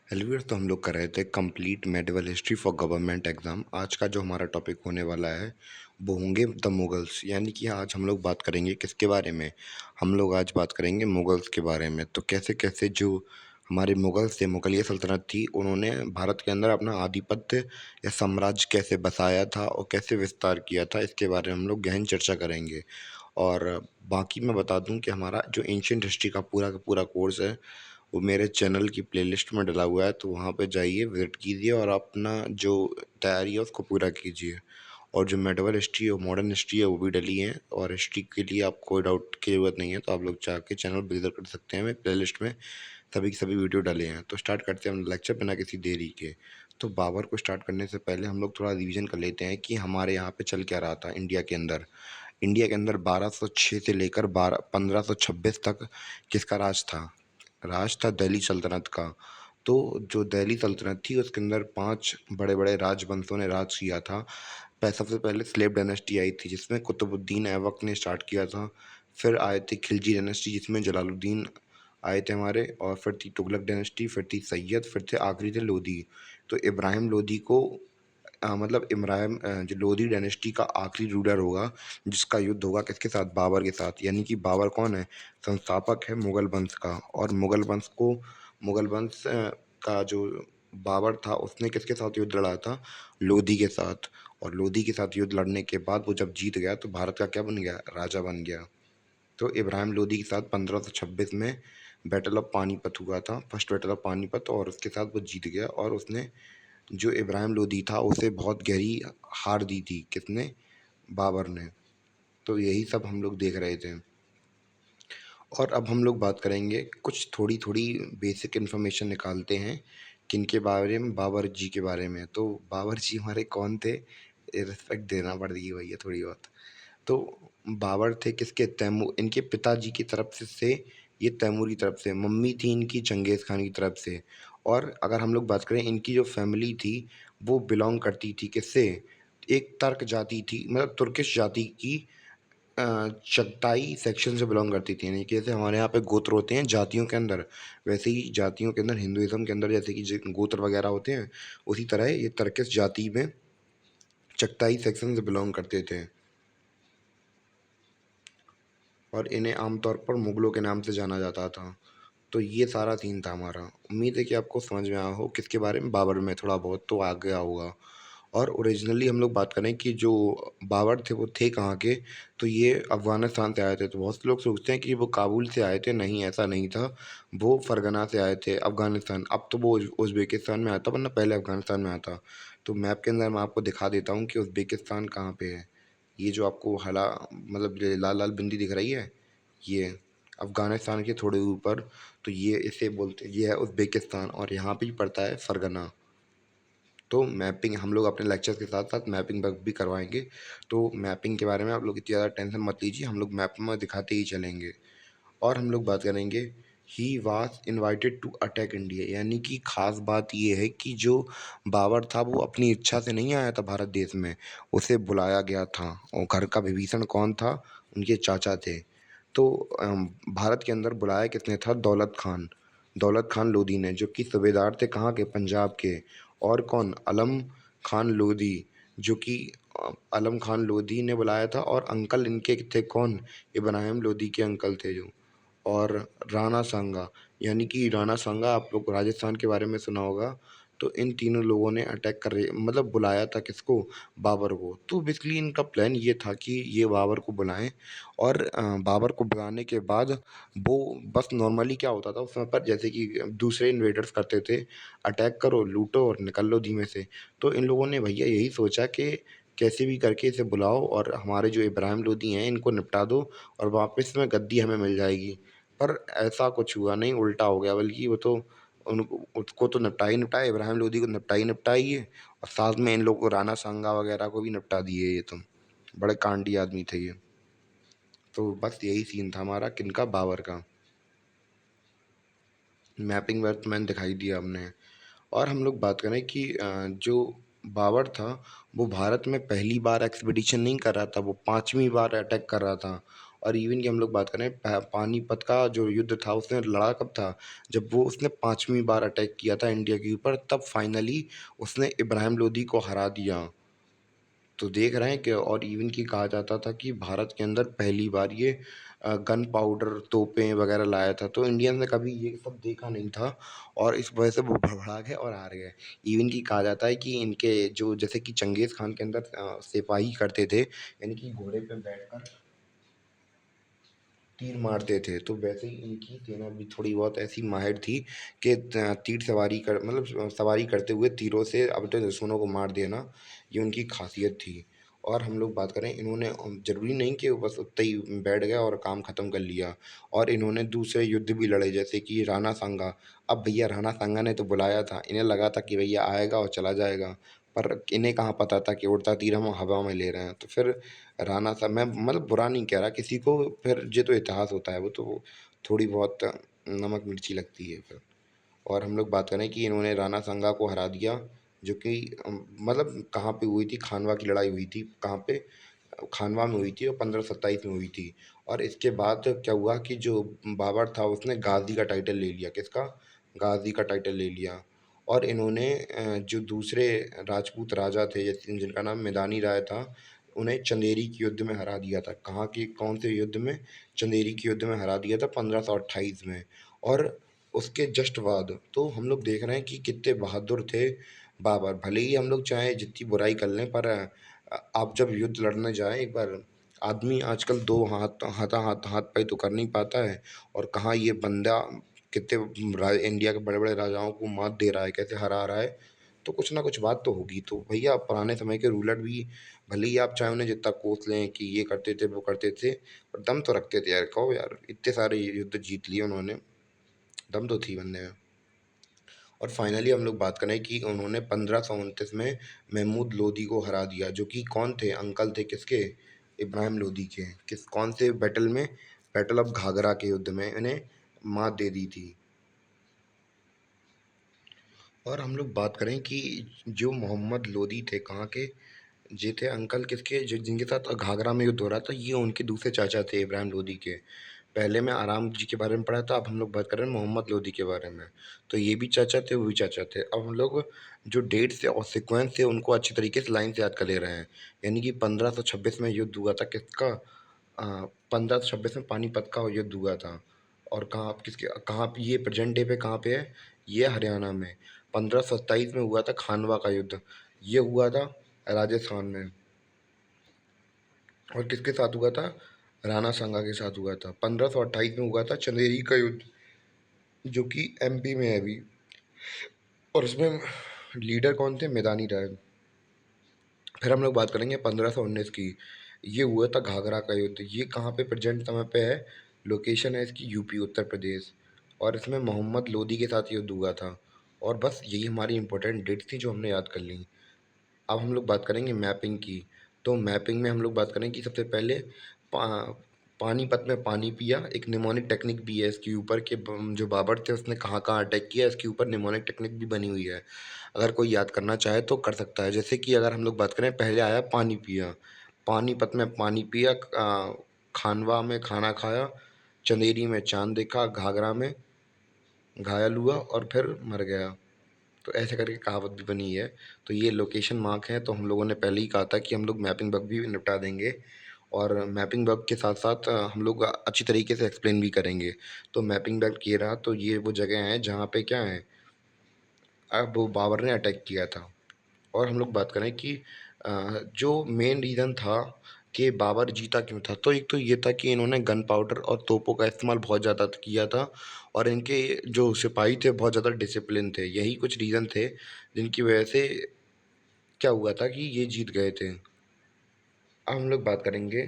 हेल्वियर तो हम लोग कर रहे थे complete medieval history for government exam. आज का जो हमारा टॉपिक होने वाला है वो होंगे द मुगल्स। यानी कि आज हम लोग बात करेंगे किसके बारे में। हम लोग आज बात करेंगे मुगल्स के बारे में। तो कैसे कैसे जो हमारे मुगल्स थे, मुगलिया सल्तनत थी, उन्होंने भारत के अंदर अपना आधिपत्य या साम्राज्य कैसे बसाया था और कैसे विस्तार किया था, इसके बारे में हम लोग गहन चर्चा करेंगे। और बाकी मैं बता दूं कि हमारा जो एंशियंट हिस्ट्री का पूरा कोर्स है वो मेरे चैनल की प्लेलिस्ट में डला हुआ है, तो वहाँ पे जाइए, विज़िट कीजिए और अपना जो तैयारी है उसको पूरा कीजिए। और जो मेडिवल हिस्ट्री और मॉडर्न हिस्ट्री है वो भी डली है, और हिस्ट्री के लिए आपको कोई डाउट की ज़रूरत नहीं है, तो आप लोग जाके चैनल विज़िट कर सकते हैं। मेरे प्लेलिस्ट में सभी के सभी वीडियो डले हैं। तो स्टार्ट करते हैं हम लेक्चर बिना किसी देरी के। तो बाबर को स्टार्ट करने से पहले हम लोग थोड़ा रिवीजन कर लेते हैं कि हमारे यहाँ पे चल क्या रहा था इंडिया के अंदर। इंडिया के अंदर 1206 से लेकर 1526 तक किसका राज था? राज था दिल्ली सल्तनत का। तो जो दिल्ली सल्तनत थी उसके अंदर 5 बड़े-बड़े राजवंशों ने राज किया था। सबसे पहले स्लेव डायनेस्टी आई थी जिसमें कुतुबुद्दीन ऐबक ने स्टार्ट किया था। फिर आए थे खिलजी डायनेस्टी जिसमें जलालुद्दीन आए थे हमारे, और फिर थी तुगलक डायनेस्टी, फिर थी सैयद, फिर थे आखिरी थे लोधी। तो इब्राहिम लोधी को मतलब इब्राहिम जो लोधी डायनेस्टी का आखिरी रूलर होगा जिसका युद्ध होगा किसके साथ? बाबर के साथ। यानी कि बाबर कौन है? संस्थापक है मुगल वंश का। और मुगल वंश का जो बाबर था उसने किसके साथ युद्ध लड़ा था? लोधी के साथ। और लोधी के साथ युद्ध लड़ने के बाद वो जब जीत गया तो भारत का क्या बन गया? राजा बन गया। तो इब्राहिम लोधी के साथ 1526 में बैटल ऑफ पानीपत हुआ था, फर्स्ट बैटल ऑफ पानीपत, और उसके साथ वो जीत गया। और उसने जो इब्राहिम लोधी था उसे बहुत गहरी हार दी थी। किसने? बाबर ने। तो यही सब हम लोग देख रहे थे। और अब हम लोग बात करेंगे, कुछ थोड़ी थोड़ी बेसिक इन्फॉर्मेशन निकालते हैं किनके बारे में, बाबर जी के बारे में। तो बाबर जी हमारे कौन थे? रिस्पेक्ट देना पड़ेगी भैया थोड़ी बहुत। तो बाबर थे किसके? तैमूर। इनके पिताजी की तरफ से ये तैमूर की तरफ से, मम्मी थी इनकी चंगेज़ खान की तरफ से। और अगर हम लोग बात करें इनकी जो फैमिली थी वो बिलोंग करती थी किससे? एक तर्क जाति थी, मतलब तुर्किश जाति की चगताई सेक्शन से बिलोंग करती थी। यानी कि जैसे हमारे यहाँ पे गोत्र होते हैं जातियों के अंदर, वैसे ही जातियों के अंदर हिंदुइज्म के अंदर जैसे कि गोत्र वगैरह होते हैं, उसी तरह ये तर्किश जाति में चगताई सेक्शन से बिलोंग करते थे। और इन्हें आमतौर पर मुगलों के नाम से जाना जाता था। तो ये सारा सीन था हमारा। उम्मीद है कि आपको समझ में आया हो किसके बारे में, बाबर में थोड़ा बहुत तो आ गया होगा। और ओरिजिनली हम लोग बात करें कि जो बाबर थे वो थे कहाँ के, तो ये अफ़गानिस्तान से आए थे। तो बहुत से लोग सोचते हैं कि वो काबुल से आए थे, नहीं ऐसा नहीं था। वो फ़रगना से आए थे अफ़गानिस्तान। अब तो वो उज़्बेकिस्तान में आता, वरना पहले अफ़गानिस्तान में आता। तो मैप के अंदर मैं आपको दिखा देता हूँ कि उज़्बेकिस्तान कहाँ पे है। ये जो आपको हला मतलब ये लाल-लाल बिंदी दिख रही है, ये अफ़गानिस्तान के थोड़े ऊपर। तो ये इसे बोलते, ये है उज़्बेकिस्तान, और यहाँ पे ही पड़ता है फ़रगना। तो मैपिंग हम लोग अपने लेक्चर्स के साथ-साथ मैपिंग वर्क भी करवाएँगे। तो मैपिंग के बारे में आप लोग इतनी ज़्यादा टेंशन मत लीजिए, हम लोग मैप में दिखाते ही चलेंगे। और हम लोग बात करेंगे, he was invited to attack India. यानी कि ख़ास बात ये है कि जो बाबर था वो अपनी इच्छा से नहीं आया था भारत देश में, उसे बुलाया गया था। और घर का विभीषण कौन था? उनके चाचा थे। तो भारत के अंदर बुलाया किसने था? दौलत खान। दौलत खान लोधी ने, जो कि सूबेदार थे कहाँ के? पंजाब के। और कौन? अलम खान लोधी, जो कि अलम खान लोधी ने बुलाया था। और अंकल इनके थे कौन? इब्राहिम लोधी के अंकल थे जो। और राणा सांगा, यानी कि राणा सांगा, आप लोग राजस्थान के बारे में सुना होगा। तो इन तीनों लोगों ने अटैक कर मतलब बुलाया था किसको? बाबर को। तो बेसिकली इनका प्लान ये था कि ये बाबर को बुलाएँ। और बाबर को बुलाने के बाद वो बस नॉर्मली क्या होता था उस समय पर, जैसे कि दूसरे इन्वेडर्स करते थे, अटैक करो, लूटो और निकल लो धीमे से। तो इन लोगों ने भैया यही सोचा कि कैसे भी करके इसे बुलाओ और हमारे जो इब्राहिम लोदी हैं इनको निपटा दो, और वापस में गद्दी हमें मिल जाएगी। पर ऐसा कुछ हुआ नहीं, उल्टा हो गया। बल्कि वो तो उनको उसको तो निपटा ही निपटाया, इब्राहिम लोदी को निपटा ही है, और साथ में इन लोगों को राणा सांगा वगैरह को भी निपटा दिए। ये तो बड़े कांडी आदमी थे ये। तो बस यही सीन था हमारा किनका? बाबर का। मैपिंग वर्क मैंने दिखाई दिया हमने। और हम लोग बात करें कि जो बाबर था वो भारत में पहली बार एक्सपीडिशन नहीं कर रहा था, वो 5वीं बार अटैक कर रहा था। और इवन की हम लोग बात करें पानीपत का जो युद्ध था उसने लड़ा कब था, जब वो उसने पांचवी बार अटैक किया था इंडिया के ऊपर, तब फाइनली उसने इब्राहिम लोदी को हरा दिया। तो देख रहे हैं कि और इवन की कहा जाता था कि भारत के अंदर पहली बार ये गन पाउडर तोपें वगैरह लाया था, तो इंडियन ने कभी ये सब देखा नहीं था और इस वजह से वो भड़बड़ा गए और हार गए। इवन की कहा जाता है कि इनके जो जैसे कि चंगेज़ खान के अंदर सिपाही करते थे, यानी कि घोड़े पे बैठकर तीर मारते थे, तो वैसे ही इनकी सेना भी थोड़ी बहुत ऐसी माहिर थी कि तीर सवारी कर मतलब सवारी करते हुए तीरों से अपने दुश्मनों को मार देना, ये उनकी खासियत थी। और हम लोग बात करें, इन्होंने ज़रूरी नहीं कि वो बस उतना ही बैठ गए और काम ख़त्म कर लिया, और इन्होंने दूसरे युद्ध भी लड़े जैसे कि राणा सांगा। अब भैया राणा सांगा ने तो बुलाया था, इन्हें लगा था कि भैया आएगा और चला जाएगा, पर इन्हें कहाँ पता था कि उड़ता तीर हम हवा में ले रहे हैं। तो फिर राणा साहब, मैं मतलब बुरा नहीं कह रहा किसी को, फिर ये तो इतिहास होता है, वो तो थोड़ी बहुत नमक मिर्ची लगती है फिर। और हम लोग बात करें कि इन्होंने राणा सांगा को हरा दिया, जो कि मतलब कहाँ पे हुई थी, खानवा की लड़ाई हुई थी, कहाँ पे, खानवा में हुई थी और 1527 में हुई थी। और इसके बाद क्या हुआ कि जो बाबर था उसने गाजी का टाइटल ले लिया, किसका, गाजी का टाइटल ले लिया। और इन्होंने जो दूसरे राजपूत राजा थे जैसे जिनका नाम मिदानी राय था, उन्हें चंदेरी के युद्ध में हरा दिया था। कहाँ के कौन से युद्ध में, चंदेरी के युद्ध में हरा दिया था 1528 में। और उसके जस्ट बाद तो हम लोग देख रहे हैं कि कितने बहादुर थे बाबर। भले ही हम लोग चाहे जितनी बुराई कर लें, पर आप जब युद्ध लड़ने जाएँ एक बार, आदमी आजकल दो हाथ हाथ पाई तो कर नहीं पाता है, और कहाँ ये बंदा कितने इंडिया के बड़े बड़े राजाओं को मात दे रहा है, कैसे हरा रहा है, तो कुछ ना कुछ बात तो होगी। तो भैया पुराने समय के रूलर भी, भले ही आप चाहे उन्हें जितना कोस लें कि ये करते थे वो करते थे, पर दम तो रखते थे यार। कहो यार, इतने सारे युद्ध जीत लिए उन्होंने, दम तो थी बंदे में। और फाइनली हम लोग बात करें कि उन्होंने 1529 में महमूद लोदी को हरा दिया, जो कि कौन थे, अंकल थे किसके, इब्राहिम लोदी के। किस कौन से बैटल में, बैटल ऑफ घाघरा के युद्ध में इन्हें मात दे दी थी। और हम लोग बात करें कि जो मोहम्मद लोदी थे कहाँ के, ये थे अंकल किसके, जो जिनके साथ घाघरा में युद्ध हो रहा था, ये उनके दूसरे चाचा थे इब्राहिम लोदी के। पहले मैं आराम जी के बारे में पढ़ा था, अब हम लोग बात कर रहे हैं मोहम्मद लोदी के बारे में। तो ये भी चाचा थे, वो भी चाचा थे। अब हम लोग जो डेट्स थे और सीक्वेंस थे उनको अच्छी तरीके से लाइन से याद कर ले रहे हैं। यानी कि 1526 में युद्ध हुआ था किसका, 1526 में पानीपत का युद्ध हुआ था। और कहाँ किसके कहाँ पे, ये प्रेजेंट डे पे कहाँ पे है, ये हरियाणा में। 1527 में हुआ था खानवा का युद्ध, ये हुआ था राजस्थान में। और किसके साथ हुआ था, राणा सांगा के साथ हुआ था। 1528 में हुआ था चंदेरी का युद्ध, जो कि एमपी में है अभी। और उसमें लीडर कौन थे, मैदानी राय। फिर हम लोग बात करेंगे 1519 की, ये हुआ था घाघरा का युद्ध, ये कहाँ पे प्रेजेंट समय पे है, लोकेशन है इसकी यूपी उत्तर प्रदेश। और इसमें मोहम्मद लोदी के साथ युद्ध हुआ था। और बस यही हमारी इंपॉर्टेंट डेट्स थी जो हमने याद कर ली। अब हम लोग बात करेंगे मैपिंग की। तो मैपिंग में हम लोग बात करें कि सबसे पहले पा पानीपत में पानी पिया, एक निमोनिक टेक्निक भी है इसके ऊपर कि जो बाबर थे उसने कहाँ-कहाँ अटैक किया, इसके ऊपर निमोनिक टेक्निक भी बनी हुई है। अगर कोई याद करना चाहे तो कर सकता है। जैसे कि अगर हम लोग बात करें, पहले आया पानी पिया, पानीपत में पानी पिया, खानवा में खाना खाया, चंदेरी में चाँद देखा, घाघरा में घायल हुआ और फिर मर गया। तो ऐसे करके कहावत भी बनी है। तो ये लोकेशन मार्क है, तो हम लोगों ने पहले ही कहा था कि हम लोग मैपिंग बग भी निपटा देंगे। और मैपिंग बग के साथ साथ हम लोग अच्छी तरीके से एक्सप्लेन भी करेंगे। तो मैपिंग बग ये रहा, तो ये वो जगह है जहाँ पे क्या है, अब वो बाबर ने अटैक किया था। और हम लोग बात करें कि जो मेन रीज़न था कि बाबर जीता क्यों था, तो एक तो ये था कि इन्होंने गन पाउडर और तोपों का इस्तेमाल बहुत ज़्यादा किया था, और इनके जो सिपाही थे बहुत ज़्यादा डिसिप्लिन थे। यही कुछ रीज़न थे जिनकी वजह से क्या हुआ था कि ये जीत गए थे। अब हम लोग बात करेंगे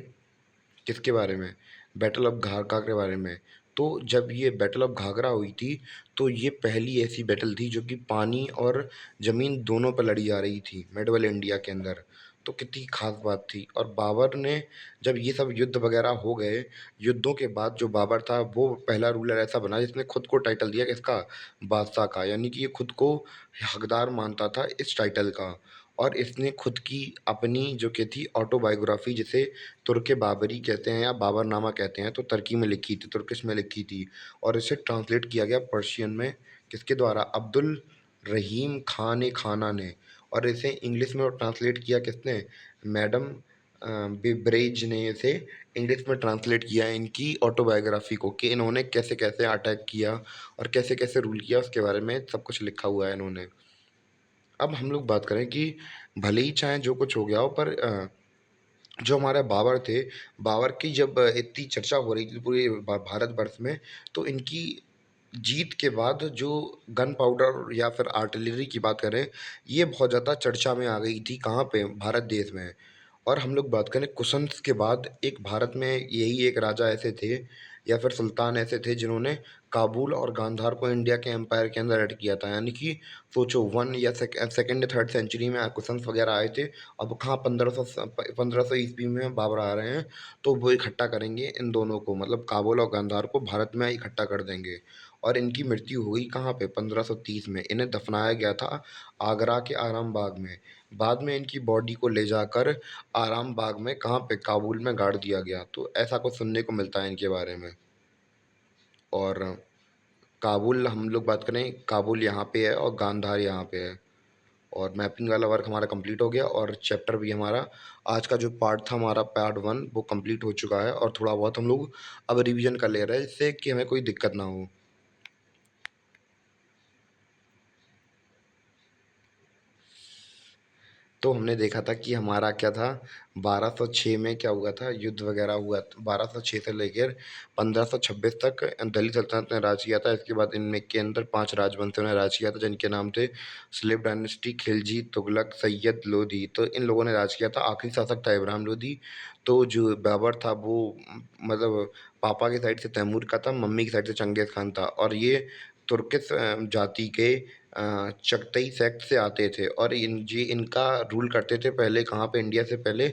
किसके बारे में, बैटल ऑफ घाघरा के बारे में। तो जब ये बैटल ऑफ घाघरा हुई थी, तो ये पहली ऐसी बैटल थी जो कि पानी और ज़मीन दोनों पर लड़ी जा रही थी मेडवल इंडिया के अंदर। तो कितनी खास बात थी। और बाबर ने, जब ये सब युद्ध वगैरह हो गए, युद्धों के बाद जो बाबर था वो पहला रूलर ऐसा बना जिसने खुद को टाइटल दिया किसका, बादशाह का, यानी कि ये खुद को हकदार मानता था इस टाइटल का। और इसने खुद की अपनी जो कि थी ऑटोबायोग्राफ़ी, जिसे तुर्क-ए-बाबरी कहते हैं या बाबरनामा कहते हैं, तो तुर्की में लिखी थी, तुर्किश में लिखी थी और इसे ट्रांसलेट किया गया पर्शियन में, किसके द्वारा? अब्दुल रहीम खान-ए-खाना ने। और इसे इंग्लिश में ट्रांसलेट किया किसने? मैडम बेब्रेज ने इसे इंग्लिश में ट्रांसलेट किया है इनकी ऑटोबायोग्राफ़ी को, कि इन्होंने कैसे-कैसे अटैक किया और कैसे-कैसे रूल किया, उसके बारे में सब कुछ लिखा हुआ है इन्होंने। अब हम लोग बात करें कि भले ही चाहे जो कुछ हो गया हो, पर जो हमारे बाबर थे, बाबर की जब इतनी चर्चा हो रही थी पूरे भारतवर्ष में, तो इनकी जीत के बाद जो गन पाउडर या फिर आर्टिलरी की बात करें, ये बहुत ज़्यादा चर्चा में आ गई थी, कहाँ पे? भारत देश में। और हम लोग बात करें कुशंस के बाद, एक भारत में यही एक राजा ऐसे थे या फिर सुल्तान ऐसे थे जिन्होंने काबुल और गांधार को इंडिया के एम्पायर के अंदर ऐड किया था। यानी कि सोचो 1 या सेकंड या थर्ड सेंचुरी में कुशंस वगैरह आए थे। अब कहाँ 1500 ईस्वी में बाबर आ रहे हैं, तो वो इकट्ठा करेंगे इन दोनों को, मतलब काबुल और गांधार को भारत में इकट्ठा कर देंगे। और इनकी मृत्यु हुई कहाँ पे? 1530 में। इन्हें दफनाया गया था आगरा के आराम बाग में। बाद में इनकी बॉडी को ले जाकर आराम बाग में, कहाँ पे? काबुल में गाड़ दिया गया। तो ऐसा कुछ सुनने को मिलता है इनके बारे में। और काबुल हम लोग बात करें, काबुल यहाँ पे है और गांधार यहाँ पे है। और मैपिंग वाला वर्क हमारा कंप्लीट हो गया और चैप्टर भी हमारा, आज का जो पार्ट था हमारा पार्ट 1, वो कंप्लीट हो चुका है और थोड़ा बहुत हम लोग अब रिवीजन कर ले रहे हैं, जिससे कि हमें कोई दिक्कत ना हो। तो हमने देखा था कि हमारा क्या था, 1206 में क्या हुआ था, युद्ध वगैरह हुआ। 1206 से लेकर 1526 तक दिल्ली सल्तनत ने राज किया था। इसके बाद इनमें के अंदर 5 राजवंशों ने राज किया था, जिनके नाम थे स्लेव डायनेस्टी, खिलजी, तुगलक, सैयद, लोधी। तो इन लोगों ने राज किया था। आखिरी शासक था इब्राहिम लोधी। तो जो बाबर था वो मतलब पापा की साइड से तैमूर का था, मम्मी की साइड से चंगेज़ खान था। और ये तुर्किश जाति के चगतई सेक्ट से आते थे और इनका रूल करते थे पहले कहाँ पे? इंडिया से पहले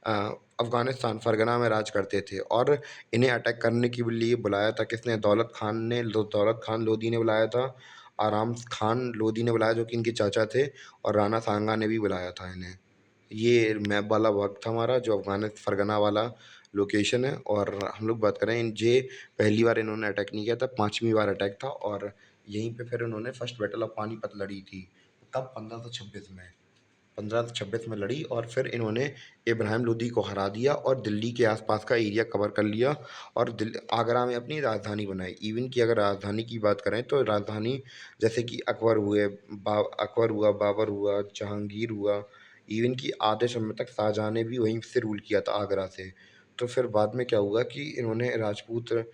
अफ़गानिस्तान, फ़रगना में राज करते थे। और इन्हें अटैक करने के लिए बुलाया था किसने? दौलत खान लोधी ने बुलाया था। आराम खान लोधी ने बुलाया, जो कि इनके चाचा थे। और राणा सांगा ने भी बुलाया था इन्हें। ये मैप वाला वर्क था हमारा, जो फ़रगना वाला लोकेशन है। और हम लोग बात करें, ये पहली बार इन्होंने अटैक नहीं किया था, 5वीं बार अटैक था। और यहीं पे फिर उन्होंने फर्स्ट बैटल ऑफ पानीपत लड़ी थी। कब? 1526 में। 1526 में लड़ी और फिर इन्होंने इब्राहिम लोदी को हरा दिया और दिल्ली के आसपास का एरिया कवर कर लिया और आगरा में अपनी राजधानी बनाई। इवन की अगर राजधानी की बात करें, तो राजधानी जैसे कि अकबर हुआ, बाबर हुआ, जहांगीर हुआ, इवन की आधे समय तक शाहजहाँ ने भी वहीं से रूल किया था, आगरा से। तो फिर बाद में क्या हुआ कि इन्होंने राजपूत,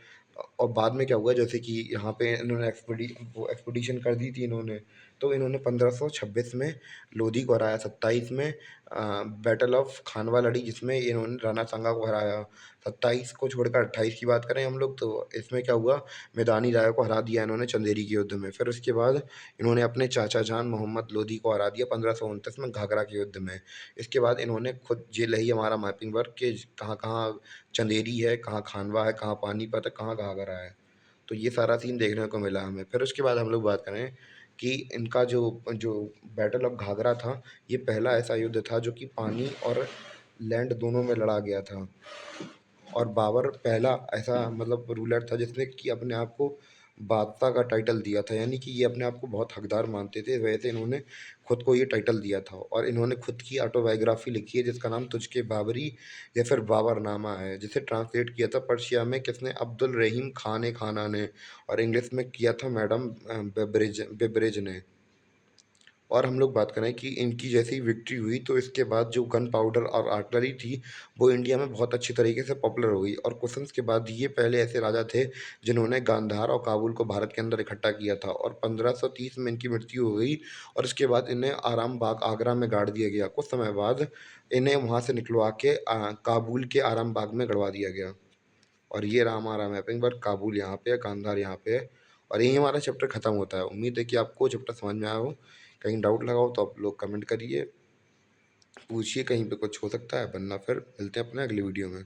और बाद में क्या हुआ, जैसे कि यहाँ पे इन्होंने एक्सपीडिशन कर दी थी इन्होंने। तो इन्होंने 1526 में लोधी को हराया, 27 में बैटल ऑफ खानवा लड़ी, जिसमें इन्होंने राणा सांगा को हराया। 27 को छोड़कर 28 की बात करें हम लोग, तो इसमें क्या हुआ, मैदानी राय को हरा दिया इन्होंने चंदेरी के युद्ध में। फिर उसके बाद इन्होंने अपने चाचा जान मोहम्मद लोधी को हरा दिया 1529 में घाघरा के युद्ध में। इसके बाद इन्होंने खुद ये लही हमारा मैपिंग वर्क कि कहाँ कहाँ चंदेरी है, कहाँ खानवा है, कहाँ पानीपत है, कहाँ घाघरा है। तो ये सारा सीन देखने को मिला हमें। फिर उसके बाद हम लोग बात करें कि इनका जो जो बैटल ऑफ घाघरा था, ये पहला ऐसा युद्ध था जो कि पानी और लैंड दोनों में लड़ा गया था। और बाबर पहला ऐसा मतलब रूलर था जिसने कि अपने आप को बादशाह का टाइटल दिया था, यानी कि ये अपने आप को बहुत हकदार मानते थे, वैसे इन्होंने खुद को ये टाइटल दिया था। और इन्होंने खुद की ऑटोबायोग्राफी लिखी है, जिसका नाम तुझके बाबरी या फिर बाबरनामा है, जिसे ट्रांसलेट किया था पर्शिया में किसने? अब्दुल रहीम खान ए खाना ने। और इंग्लिश में किया था मैडम बेब्रेज ने। और हम लोग बात करें कि इनकी जैसे ही विक्ट्री हुई, तो इसके बाद जो गन पाउडर और आर्टिलरी थी, वो इंडिया में बहुत अच्छी तरीके से पॉपुलर हो गई। और कुशन्स के बाद ये पहले ऐसे राजा थे जिन्होंने गांधार और काबुल को भारत के अंदर इकट्ठा किया था। और 1530 में इनकी मृत्यु हो गई और इसके बाद इन्हें आराम बाग आगरा में गाड़ दिया गया। कुछ समय बाद इन्हें वहाँ से निकलवा के काबुल के आराम बाग में गड़वा दिया गया। और ये रहा हमारा मैपिंग वर्क, काबुल यहाँ पे है, गांधार यहाँ पे है। और यहीं हमारा चैप्टर खत्म होता है। उम्मीद है कि आपको चैप्टर समझ में आया हो। कहीं डाउट लगा हो तो आप लोग कमेंट करिए, पूछिए, कहीं पे कुछ हो सकता है, वरना फिर मिलते हैं अपने अगली वीडियो में।